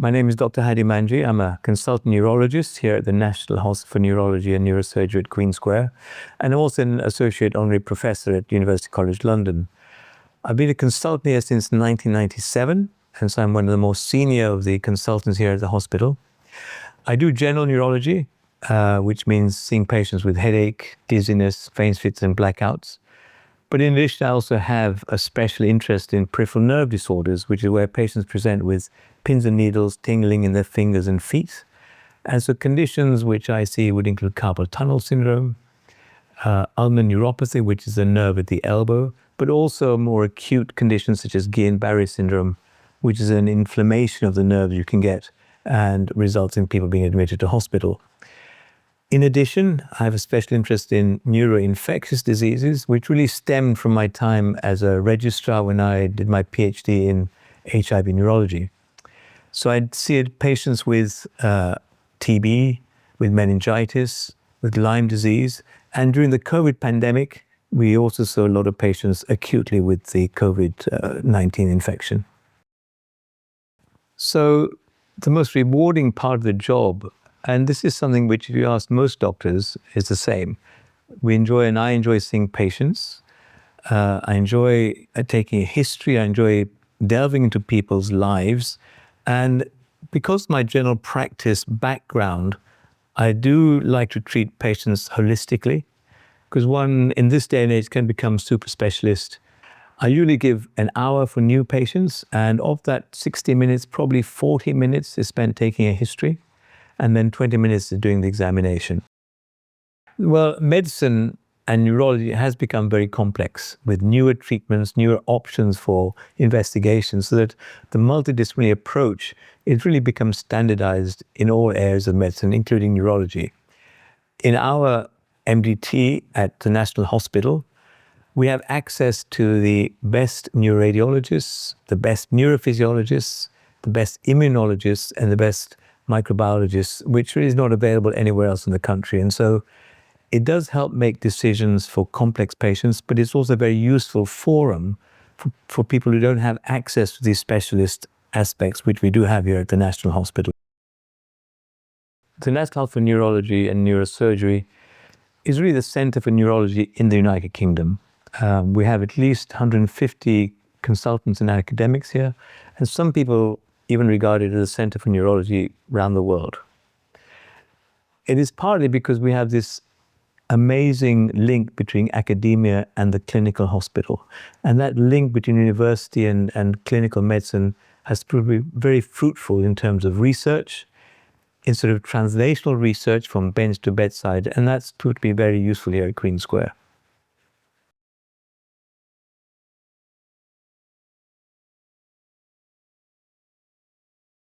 My name is Dr. Had Manji. I'm a consultant neurologist here at the National Hospital for Neurology and Neurosurgery at Queen Square, and I'm also an associate honorary professor at University College London. I've been a consultant here since 1997, and so I'm one of the most senior of the consultants here at the hospital. I do general neurology, which means seeing patients with headache, dizziness, faint fits, and blackouts. But in addition, I also have a special interest in peripheral nerve disorders, which is where patients present with pins and needles tingling in their fingers and feet. And so conditions which I see would include carpal tunnel syndrome, ulnar neuropathy, which is a nerve at the elbow, but also more acute conditions such as Guillain-Barré syndrome, which is an inflammation of the nerve you can get and results in people being admitted to hospital. In addition, I have a special interest in neuro-infectious diseases, which really stemmed from my time as a registrar when I did my PhD in HIV neurology. So I'd see patients with TB, with meningitis, with Lyme disease, and during the COVID pandemic, we also saw a lot of patients acutely with the COVID-19 infection. So the most rewarding part of the job, and this is something which if you ask most doctors, is the same. I enjoy seeing patients. I enjoy taking a history. I enjoy delving into people's lives. And because of my general practice background, I do like to treat patients holistically, because one in this day and age can become super specialist. I usually give an hour for new patients, and of that 60 minutes, probably 40 minutes is spent taking a history, and then 20 minutes is doing the examination. Well, medicine and neurology has become very complex with newer treatments, newer options for investigation, so that the multidisciplinary approach, it really becomes standardized in all areas of medicine, including neurology. In our MDT at the National Hospital, we have access to the best neuroradiologists, the best neurophysiologists, the best immunologists, and the best microbiologists, which really is not available anywhere else in the country. And so it does help make decisions for complex patients, but it's also a very useful forum for people who don't have access to these specialist aspects, which we do have here at the National Hospital. The National Hospital for Neurology and Neurosurgery is really the center for neurology in the United Kingdom. We have at least 150 consultants and academics here, and some people even regard it as a center for neurology around the world. It is partly because we have this amazing link between academia and the clinical hospital. And that link between university and clinical medicine has proved to be very fruitful in terms of research, in sort of translational research from bench to bedside, and that's proved to be very useful here at Queen Square.